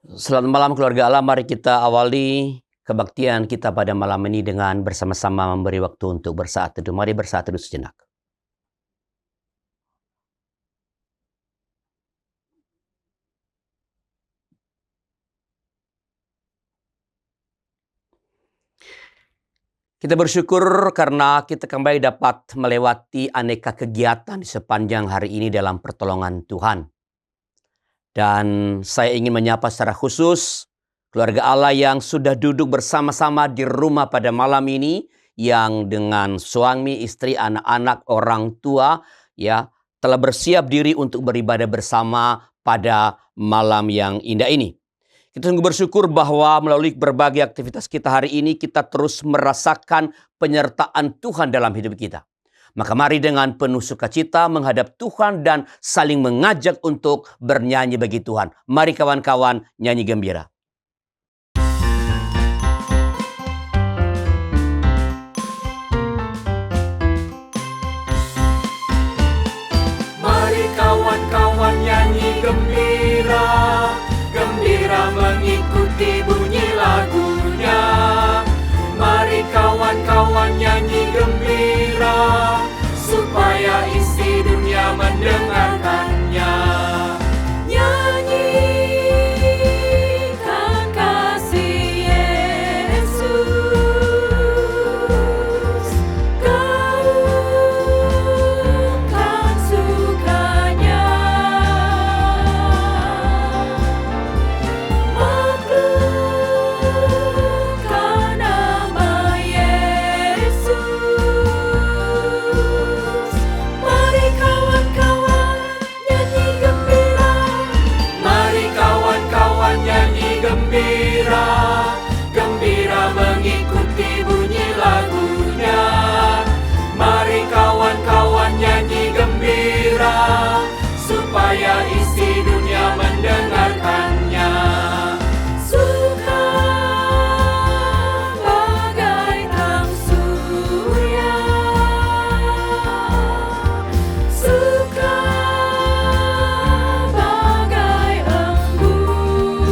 Selamat malam keluarga Allah, mari kita awali kebaktian kita pada malam ini dengan bersama-sama memberi waktu untuk bersaat teduh. Mari bersaat teduh sejenak. Kita bersyukur karena kita kembali dapat melewati aneka kegiatan di sepanjang hari ini dalam pertolongan Tuhan. Dan saya ingin menyapa secara khusus keluarga Allah yang sudah duduk bersama-sama di rumah pada malam ini, yang dengan suami, istri, anak-anak, orang tua ya telah bersiap diri untuk beribadah bersama pada malam yang indah ini. Kita sungguh bersyukur bahwa melalui berbagai aktivitas kita hari ini, kita terus merasakan penyertaan Tuhan dalam hidup kita. Maka mari dengan penuh sukacita menghadap Tuhan dan saling mengajak untuk bernyanyi bagi Tuhan. Mari kawan-kawan nyanyi gembira. Mari kawan-kawan nyanyi gembira, gembira mengikuti bunyi lagunya. Mari kawan-kawan nyanyi gembira, supaya isi dunia mendengarkannya. Nyanyikan kasih Yesus, gaungkan sukanya, maklumkan nama Yesus. Mari kawan-kawan nyanyi gembira, mari kawan-kawan nyanyi gembira, gembira mengikuti bunyi lagunya. Mari kawan-kawan nyanyi gembira, supaya isi dunia mendengarkannya. Suka bagai terang surya, suka bagai embun,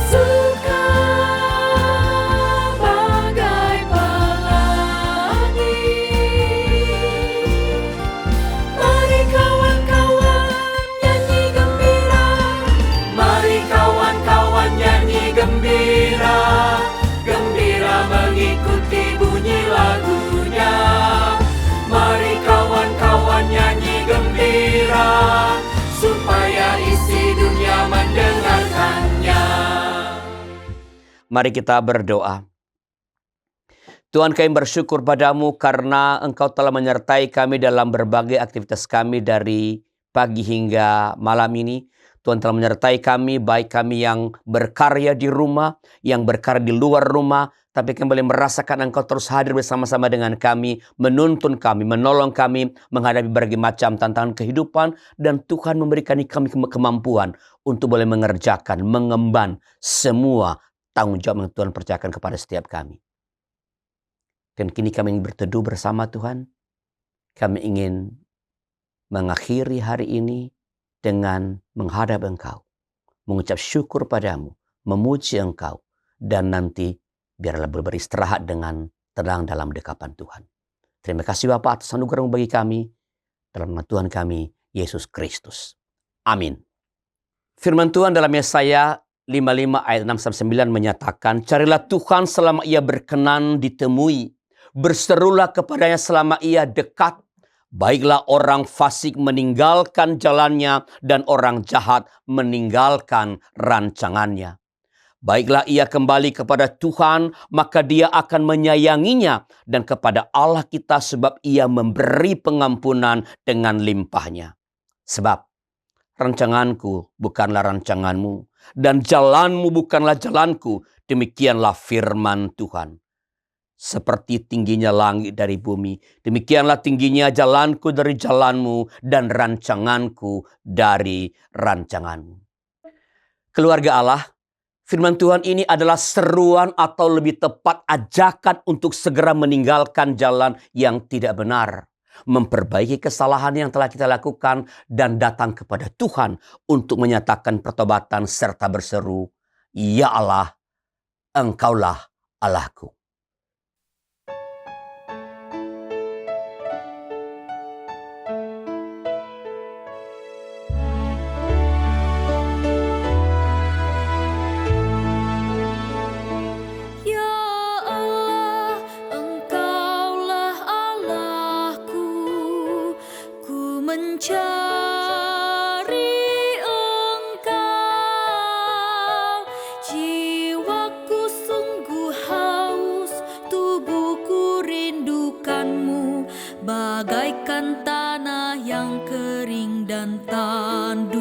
suka bagai pelangi. Mari kawan-kawan nyanyi gembira, mari kawan-kawan nyanyi gembira, gembira mengikuti bunyi lagunya. Mari kawan-kawan nyanyi gembira, supaya isi dunia mendengarkannya. Mari kita berdoa. Tuhan, kami bersyukur padamu karena Engkau telah menyertai kami dalam berbagai aktivitas kami dari pagi hingga malam ini. Tuhan telah menyertai kami, baik kami yang berkarya di rumah, yang berkarya di luar rumah, tapi kami boleh merasakan Engkau terus hadir bersama-sama dengan kami, menuntun kami, menolong kami, menghadapi berbagai macam tantangan kehidupan, dan Tuhan memberikan kami kemampuan untuk boleh mengerjakan, mengemban semua tanggung jawab yang Tuhan percayakan kepada setiap kami. Dan kini kami ingin berteduh bersama Tuhan. Kami ingin mengakhiri hari ini dengan menghadap Engkau, mengucap syukur padamu, memuji Engkau, dan nanti biarlah beristirahat dengan tenang dalam dekapan Tuhan. Terima kasih Bapa atas anugerah-Mu bagi kami, dalam nama Tuhan kami, Yesus Kristus. Amin. Firman Tuhan dalam Yesaya 55 ayat 6-9 menyatakan, carilah Tuhan selama ia berkenan ditemui, berserulah kepadanya selama ia dekat. Baiklah orang fasik meninggalkan jalannya, dan orang jahat meninggalkan rancangannya. Baiklah ia kembali kepada Tuhan, maka Dia akan menyayanginya, dan kepada Allah kita, sebab Ia memberi pengampunan dengan limpahnya. Sebab rancanganku bukanlah rancanganmu, dan jalanmu bukanlah jalanku, demikianlah firman Tuhan. Seperti tingginya langit dari bumi, demikianlah tingginya jalanku dari jalanmu, dan rancanganku dari rancanganmu. Keluarga Allah, firman Tuhan ini adalah seruan atau lebih tepat ajakan untuk segera meninggalkan jalan yang tidak benar. memperbaiki kesalahan yang telah kita lakukan, dan datang kepada Tuhan untuk menyatakan pertobatan serta berseru, "Ya Allah, Engkaulah Allahku." Ya Allah, Engkaulah Allahku, ku mencari Engkau. Jiwaku sungguh haus, tubuhku rindukanmu, bagaikan tanah yang kering dan tandus.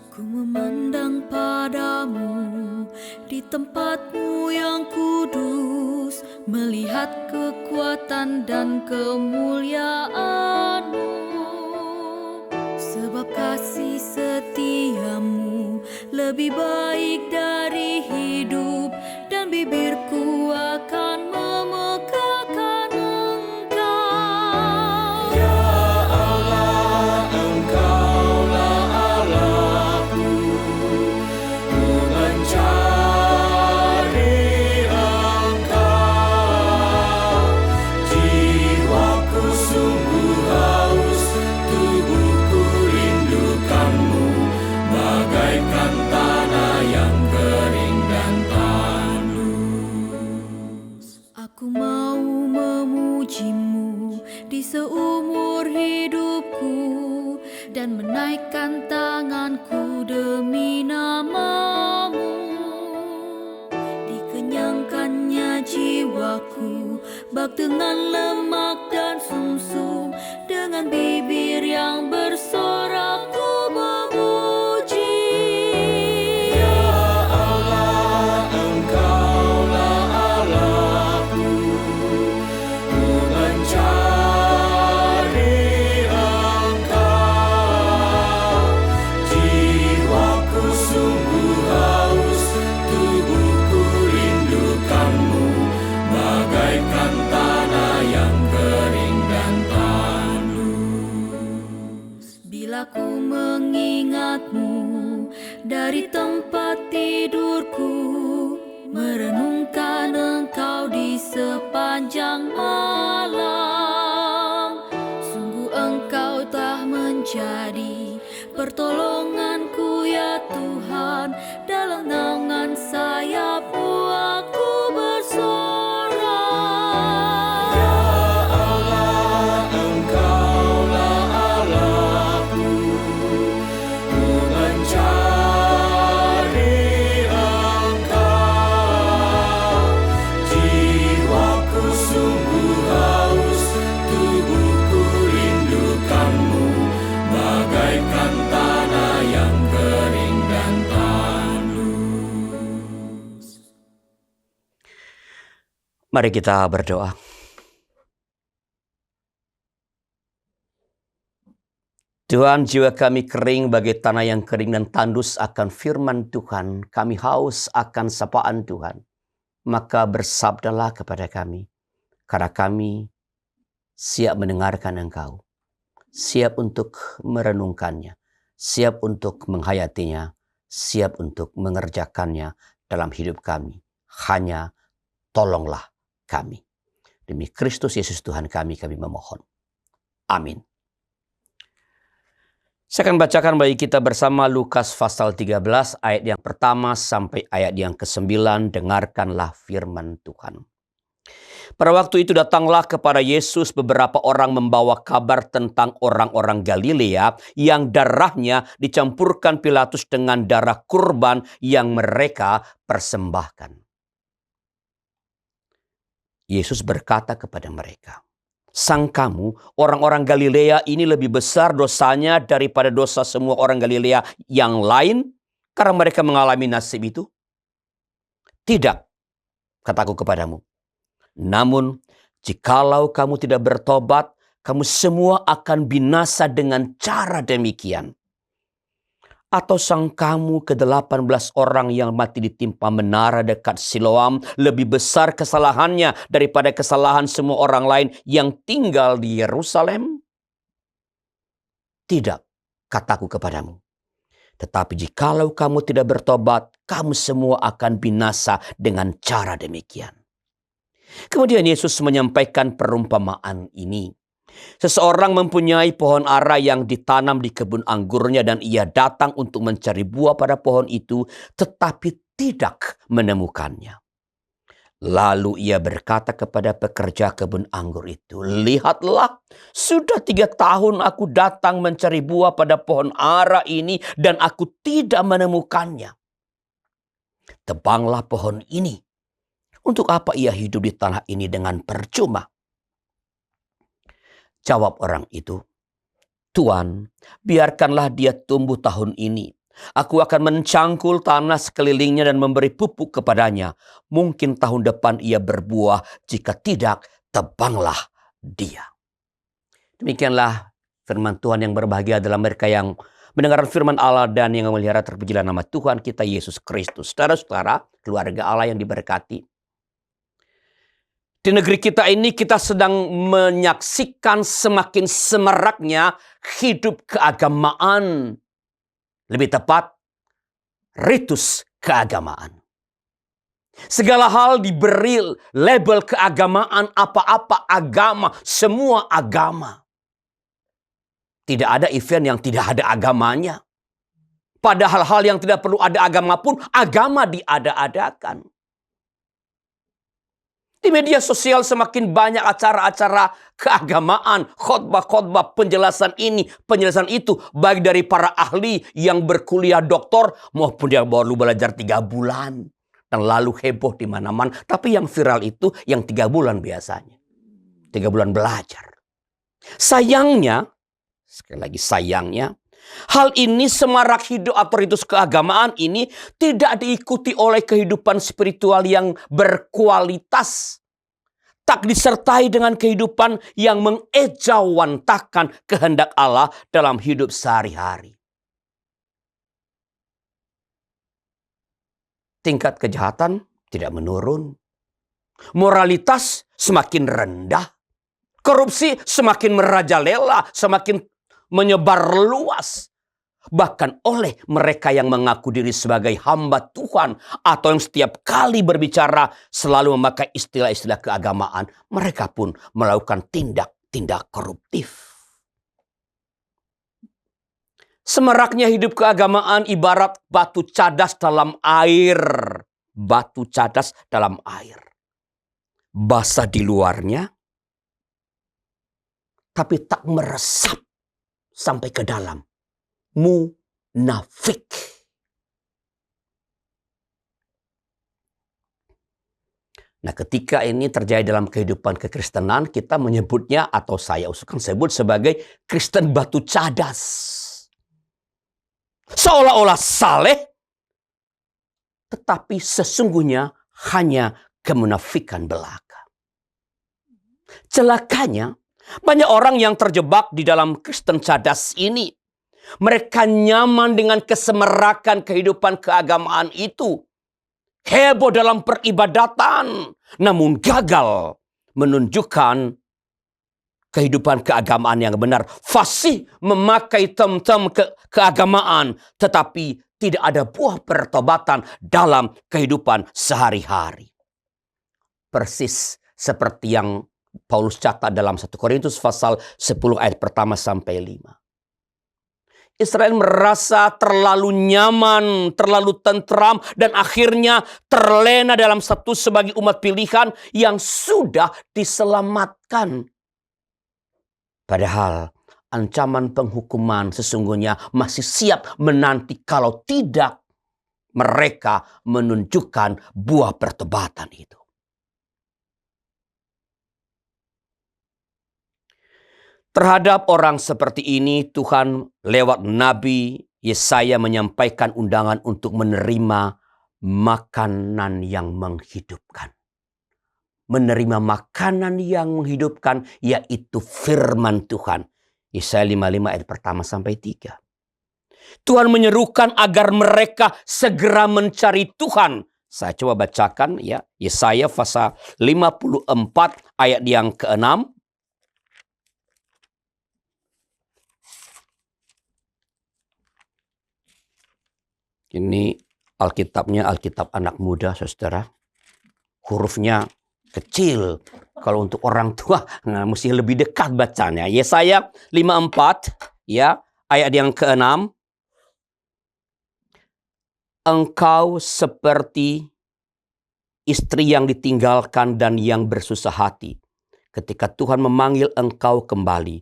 Ku memandang padamu di tempatmu yang kudus, melihat kekuatan dan kemuliaanmu. Sebab kasih setiamu lebih baik dari hidup, dan bibirku akan memegahkan Engkau. Aku mau memujimu di seumur hidupku, dan menaikkan tanganku demi namamu. Dikenyangkannya jiwaku bak dengan lemak dan sumsum, dengan bibir yang bersorak ku memuji. Bila ku mengingatmu dari tempat tidurku, merenungkan Engkau di sepanjang malam, sungguh Engkau telah menjadi pertolonganku ya Tuhan. Dalam naungan sayap-Mu aku bersorak. Mari kita berdoa. Tuhan, jiwa kami kering bagai tanah yang kering dan tandus akan firman Tuhan. Kami haus akan sapaan Tuhan. Maka bersabdalah kepada kami, karena kami siap mendengarkan Engkau, siap untuk merenungkannya, siap untuk menghayatinya, siap untuk mengerjakannya dalam hidup kami. Hanya tolonglah kami. Demi Kristus Yesus Tuhan kami memohon. Amin. Saya akan bacakan bagi kita bersama Lukas pasal 13 ayat yang pertama sampai ayat yang ke-9. Dengarkanlah firman Tuhan. Pada waktu itu datanglah kepada Yesus beberapa orang membawa kabar tentang orang-orang Galilea yang darahnya dicampurkan Pilatus dengan darah kurban yang mereka persembahkan. Yesus berkata kepada mereka, Sang kamu, orang-orang Galilea ini lebih besar dosanya daripada dosa semua orang Galilea yang lain karena mereka mengalami nasib itu? Tidak, kataku kepadamu. Namun, jikalau kamu tidak bertobat, kamu semua akan binasa dengan cara demikian. Atau sangkamu ke-18 orang yang mati ditimpa menara dekat Siloam lebih besar kesalahannya daripada kesalahan semua orang lain yang tinggal di Yerusalem? Tidak, kataku kepadamu. Tetapi jikalau kamu tidak bertobat, kamu semua akan binasa dengan cara demikian. Kemudian Yesus menyampaikan perumpamaan ini. Seseorang mempunyai pohon ara yang ditanam di kebun anggurnya dan ia datang untuk mencari buah pada pohon itu, tetapi tidak menemukannya. Lalu ia berkata kepada pekerja kebun anggur itu, "Lihatlah, sudah 3 tahun aku datang mencari buah pada pohon ara ini dan aku tidak menemukannya. Tebanglah pohon ini. Untuk apa ia hidup di tanah ini dengan percuma?" Jawab orang itu, "Tuan, biarkanlah dia tumbuh tahun ini. Aku akan mencangkul tanah sekelilingnya dan memberi pupuk kepadanya. Mungkin tahun depan ia berbuah, jika tidak, tebanglah dia." Demikianlah firman Tuhan. Yang berbahagia adalah mereka yang mendengar firman Allah dan yang memelihara. Terpujilah nama Tuhan kita Yesus Kristus. Saudara-saudara, keluarga Allah yang diberkati. Di negeri kita ini kita sedang menyaksikan semakin semaraknya hidup keagamaan. Lebih tepat, ritus keagamaan. Segala hal diberi label keagamaan, apa-apa agama, semua agama. Tidak ada event yang tidak ada agamanya. Padahal hal yang tidak perlu ada agama pun, agama diada-adakan. Di media sosial semakin banyak acara-acara keagamaan, khotbah-khotbah, penjelasan ini, penjelasan itu, baik dari para ahli yang berkuliah doktor maupun yang baru belajar 3 bulan dan lalu heboh di mana-mana. Tapi yang viral itu yang 3 bulan biasanya, 3 bulan belajar. Sayangnya, sekali lagi sayangnya, hal ini semarak hidup atau ritus keagamaan ini tidak diikuti oleh kehidupan spiritual yang berkualitas. Tak disertai dengan kehidupan yang mengejawantahkan kehendak Allah dalam hidup sehari-hari. Tingkat kejahatan tidak menurun. Moralitas semakin rendah. Korupsi semakin merajalela, semakin menyebar luas. Bahkan oleh mereka yang mengaku diri sebagai hamba Tuhan atau yang setiap kali berbicara selalu memakai istilah-istilah keagamaan, mereka pun melakukan tindak-tindak koruptif. Semaraknya hidup keagamaan ibarat batu cadas dalam air. Batu cadas dalam air. Basah di luarnya, tapi tak meresap sampai ke dalam. Munafik. Nah, ketika ini terjadi dalam kehidupan kekristenan, kita menyebutnya atau saya usulkan sebut sebagai Kristen batu cadas. Seolah-olah saleh, tetapi sesungguhnya hanya kemunafikan belaka. Celakanya, banyak orang yang terjebak di dalam Kristen cadas ini. Mereka nyaman dengan kesemerakan kehidupan keagamaan itu. Heboh dalam peribadatan, namun gagal menunjukkan kehidupan keagamaan yang benar. Fasih memakai tem-tem keagamaan, tetapi tidak ada buah pertobatan dalam kehidupan sehari-hari. Persis seperti yang Paulus catat dalam 1 Korintus pasal 10 ayat pertama sampai 5. Israel merasa terlalu nyaman, terlalu tentram, dan akhirnya terlena dalam status sebagai umat pilihan yang sudah diselamatkan. Padahal ancaman penghukuman sesungguhnya masih siap menanti kalau tidak mereka menunjukkan buah pertobatan itu. Terhadap orang seperti ini, Tuhan lewat Nabi Yesaya menyampaikan undangan untuk menerima makanan yang menghidupkan. Menerima makanan yang menghidupkan, yaitu firman Tuhan. Yesaya 55 ayat pertama sampai 3. Tuhan menyerukan agar mereka segera mencari Tuhan. Saya coba bacakan ya, Yesaya pasal 54 ayat yang ke-6. Ini Alkitabnya Alkitab anak muda, saudara. Hurufnya kecil. Kalau untuk orang tua, mesti lebih dekat bacanya. Yesaya 54, ya, ayat yang ke-6. Engkau seperti istri yang ditinggalkan dan yang bersusah hati. Ketika Tuhan memanggil engkau kembali.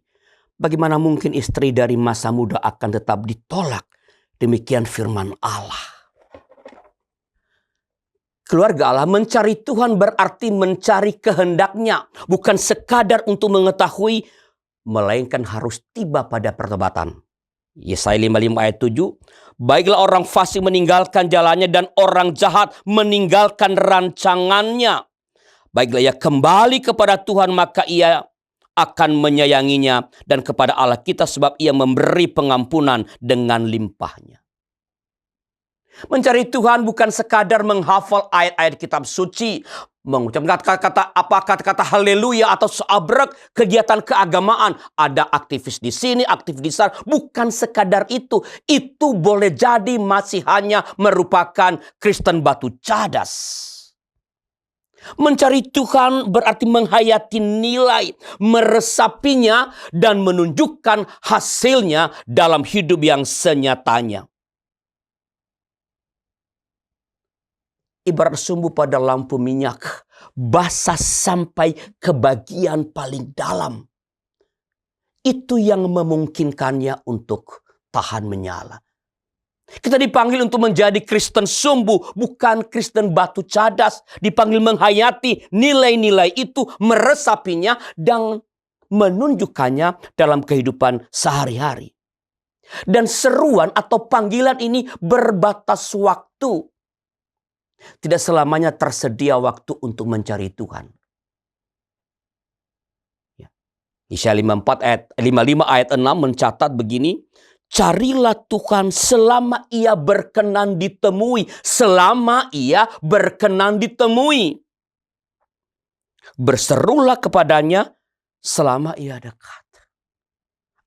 Bagaimana mungkin istri dari masa muda akan tetap ditolak? Demikian firman Allah. Keluarga Allah, mencari Tuhan berarti mencari kehendaknya. Bukan sekadar untuk mengetahui, melainkan harus tiba pada pertobatan. Yesaya 55 ayat 7. Baiklah orang fasik meninggalkan jalannya dan orang jahat meninggalkan rancangannya. Baiklah ia kembali kepada Tuhan, maka ia akan menyayanginya, dan kepada Allah kita sebab ia memberi pengampunan dengan limpahnya. Mencari Tuhan bukan sekadar menghafal ayat-ayat kitab suci, mengucapkan kata-kata haleluya atau seabrek kegiatan keagamaan. Ada aktivis di sini, aktivis di sana. Bukan sekadar itu. Itu boleh jadi masih hanya merupakan Kristen batu cadas. Mencari Tuhan berarti menghayati nilai, meresapinya, dan menunjukkan hasilnya dalam hidup yang senyatanya. Ibarat sumbu pada lampu minyak, basah sampai ke bagian paling dalam. Itu yang memungkinkannya untuk tahan menyala. Kita dipanggil untuk menjadi Kristen sumbu, bukan Kristen batu cadas. Dipanggil menghayati nilai-nilai itu, meresapinya, dan menunjukkannya dalam kehidupan sehari-hari. Dan seruan atau panggilan ini berbatas waktu. Tidak selamanya tersedia waktu untuk mencari Tuhan. Yesaya 55 ayat 6 mencatat begini. Carilah Tuhan selama ia berkenan ditemui. Selama ia berkenan ditemui. Berserulah kepadanya selama ia dekat.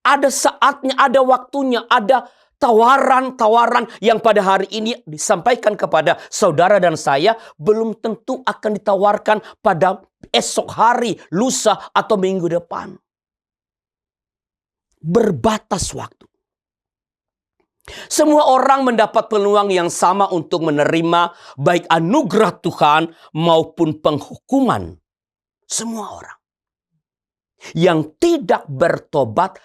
Ada saatnya, ada waktunya, ada tawaran-tawaran yang pada hari ini disampaikan kepada saudara dan saya belum tentu akan ditawarkan pada esok hari, lusa, atau minggu depan. Berbatas waktu. Semua orang mendapat peluang yang sama untuk menerima baik anugerah Tuhan maupun penghukuman. Semua orang. Yang tidak bertobat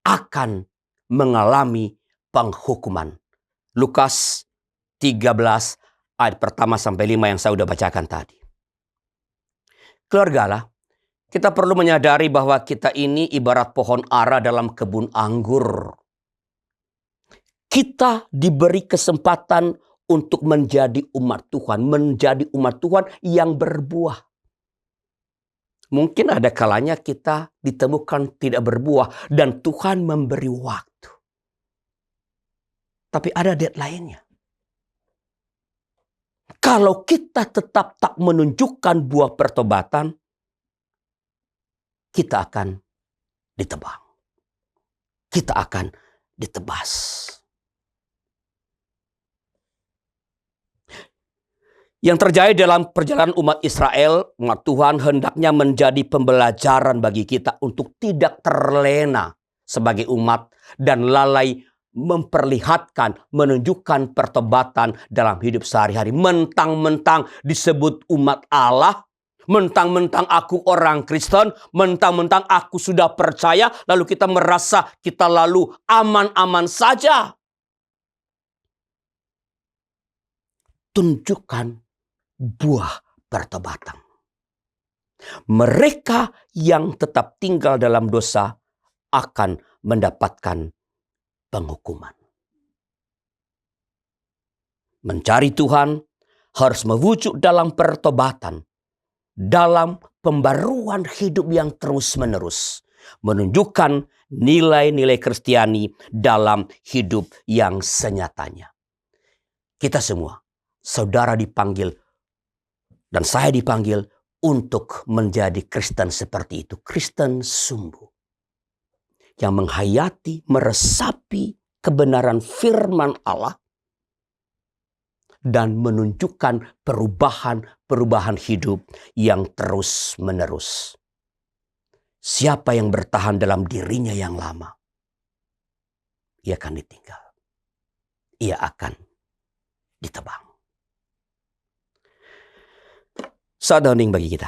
akan mengalami penghukuman. Lukas 13 ayat pertama sampai 5 yang saya sudah bacakan tadi. Keluarga Allah, kita perlu menyadari bahwa kita ini ibarat pohon ara dalam kebun anggur. Kita diberi kesempatan untuk menjadi umat Tuhan. Menjadi umat Tuhan yang berbuah. Mungkin ada kalanya kita ditemukan tidak berbuah. Dan Tuhan memberi waktu. Tapi ada deadline-nya. Kalau kita tetap tak menunjukkan buah pertobatan, kita akan ditebang. Kita akan ditebas. Yang terjadi dalam perjalanan umat Israel, umat Tuhan hendaknya menjadi pembelajaran bagi kita untuk tidak terlena sebagai umat dan lalai memperlihatkan, menunjukkan pertobatan dalam hidup sehari-hari. Mentang-mentang disebut umat Allah, mentang-mentang aku orang Kristen, mentang-mentang aku sudah percaya, lalu kita merasa kita lalu aman-aman saja. Tunjukkan buah pertobatan. Mereka yang tetap tinggal dalam dosa akan mendapatkan penghukuman. Mencari Tuhan harus mewujud dalam pertobatan, dalam pembaruan hidup yang terus-menerus, menunjukkan nilai-nilai Kristiani dalam hidup yang senyatanya. Kita semua, saudara dipanggil dan saya dipanggil untuk menjadi Kristen seperti itu. Kristen sungguh. Yang menghayati, meresapi kebenaran firman Allah dan menunjukkan perubahan hidup yang terus-menerus. Siapa yang bertahan dalam dirinya yang lama, ia akan ditinggal. Ia akan ditebang. Saat hening bagi kita.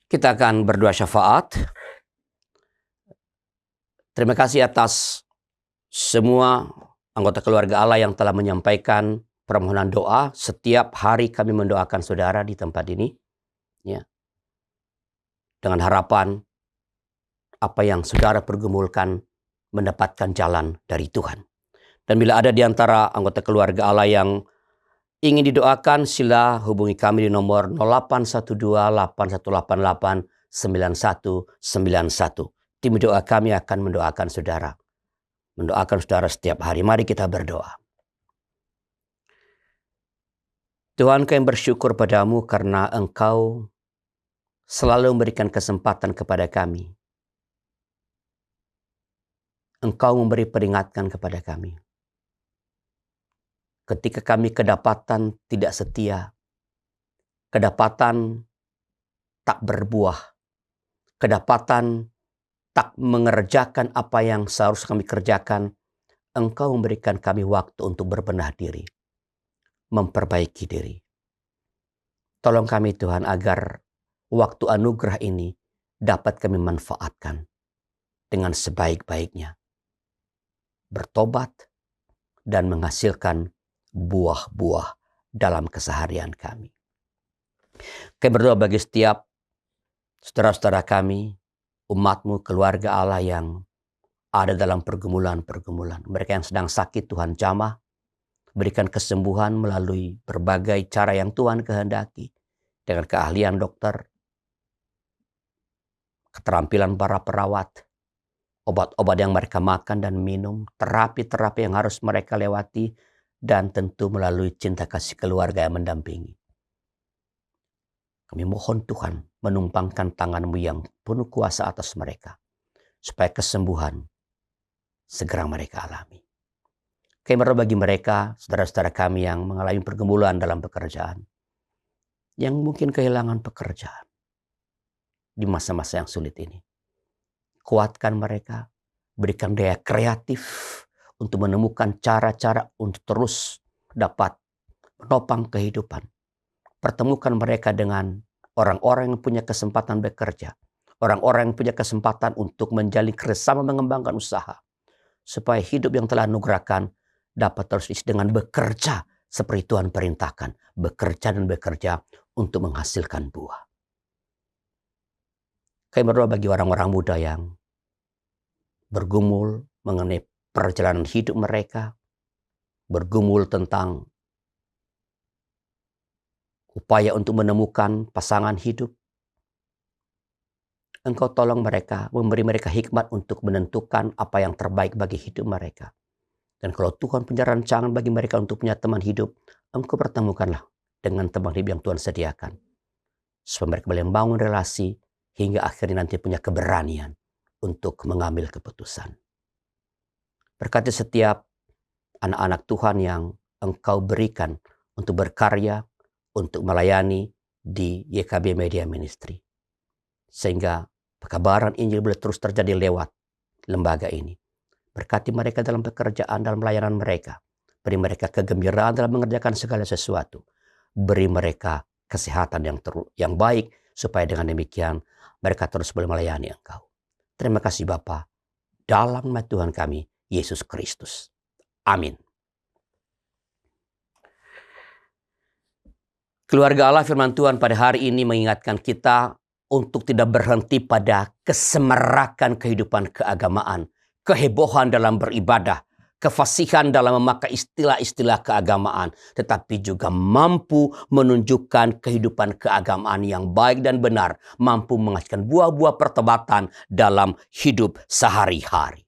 Kita akan berdoa syafaat. Terima kasih atas semua anggota keluarga Allah yang telah menyampaikan permohonan doa. Setiap hari kami mendoakan saudara di tempat ini. Ya. Dengan harapan apa yang saudara pergumulkan mendapatkan jalan dari Tuhan. Dan bila ada di antara anggota keluarga Allah yang ingin didoakan, sila hubungi kami di nomor 0812-8188-9191. Tim doa kami akan mendoakan saudara. Mendoakan saudara setiap hari. Mari kita berdoa. Tuhan, kami bersyukur padamu karena Engkau selalu memberikan kesempatan kepada kami. Engkau memberi peringatan kepada kami. Ketika kami kedapatan tidak setia, kedapatan tak berbuah, kedapatan tak mengerjakan apa yang seharusnya kami kerjakan, Engkau memberikan kami waktu untuk berbenah diri, memperbaiki diri. Tolong kami Tuhan agar waktu anugerah ini dapat kami manfaatkan dengan sebaik-baiknya. Bertobat dan menghasilkan buah-buah dalam keseharian kami. Kami berdoa bagi setiap saudara-saudara kami, umat-Mu, keluarga Allah yang ada dalam pergumulan-pergumulan. Mereka yang sedang sakit, Tuhan jamah. Berikan kesembuhan melalui berbagai cara yang Tuhan kehendaki. Dengan keahlian dokter, keterampilan para perawat, obat-obat yang mereka makan dan minum, terapi-terapi yang harus mereka lewati, dan tentu melalui cinta kasih keluarga yang mendampingi. Kami mohon Tuhan menumpangkan tangan-Mu yang penuh kuasa atas mereka, supaya kesembuhan segera mereka alami. Kami berdoa bagi mereka, saudara-saudara kami yang mengalami pergumulan dalam pekerjaan, yang mungkin kehilangan pekerjaan di masa-masa yang sulit ini. Kuatkan mereka, berikan daya kreatif untuk menemukan cara-cara untuk terus dapat menopang kehidupan. Pertemukan mereka dengan orang-orang yang punya kesempatan bekerja, orang-orang yang punya kesempatan untuk menjalin kerjasama mengembangkan usaha, supaya hidup yang telah anugerahkan dapat terus isi dengan bekerja seperti Tuhan perintahkan, bekerja dan bekerja untuk menghasilkan buah. Kami berdoa bagi orang-orang muda yang bergumul mengenai perjalanan hidup mereka, bergumul tentang upaya untuk menemukan pasangan hidup. Engkau tolong mereka, memberi mereka hikmat untuk menentukan apa yang terbaik bagi hidup mereka. Dan kalau Tuhan punya rancangan bagi mereka untuk punya teman hidup, Engkau pertemukanlah dengan teman hidup yang Tuhan sediakan. Supaya mereka boleh membangun relasi hingga akhirnya nanti punya keberanian untuk mengambil keputusan. Berkati setiap anak-anak Tuhan yang Engkau berikan untuk berkarya, untuk melayani di YKB Media Ministry. Sehingga pekabaran Injil boleh terus terjadi lewat lembaga ini. Berkati mereka dalam pekerjaan, dalam pelayanan mereka. Beri mereka kegembiraan dalam mengerjakan segala sesuatu. Beri mereka kesehatan yang baik, supaya dengan demikian mereka terus boleh melayani Engkau. Terima kasih Bapa. dalam nama Tuhan kami, Yesus Kristus. Amin. Keluarga Allah, firman Tuhan pada hari ini mengingatkan kita untuk tidak berhenti pada kesemerakan kehidupan keagamaan, kehebohan dalam beribadah, kefasihan dalam memakai istilah-istilah keagamaan, tetapi juga mampu menunjukkan kehidupan keagamaan yang baik dan benar, mampu menghasilkan buah-buah pertobatan dalam hidup sehari-hari.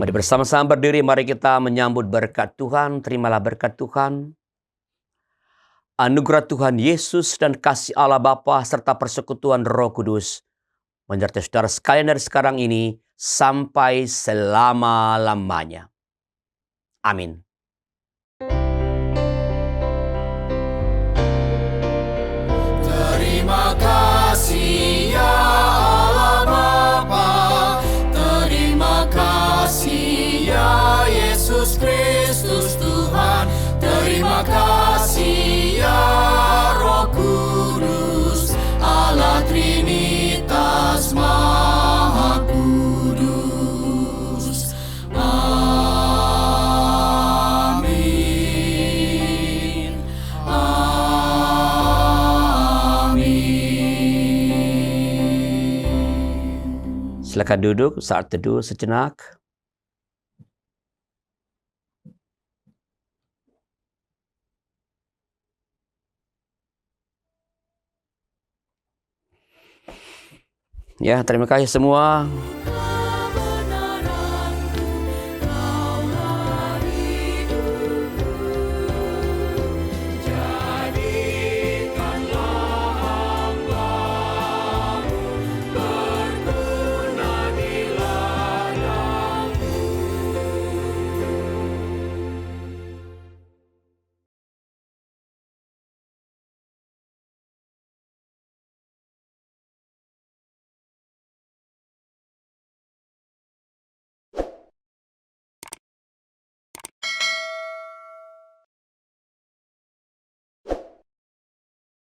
Mari bersama-sama berdiri, mari kita menyambut berkat Tuhan. Terimalah berkat Tuhan. Anugerah Tuhan Yesus dan kasih Allah Bapa serta persekutuan Roh Kudus menyertai saudara sekalian dari sekarang ini sampai selama-lamanya. Amin. Terima kasih ya Allah Bapa, terima kasih ya Yesus Kristus Tuhan, terima kasih ya Roh Kudus, Allah Trinitas Maha Kudus. Amin. Amin. Silakan duduk saat teduh sejenak. Ya, terima kasih semua.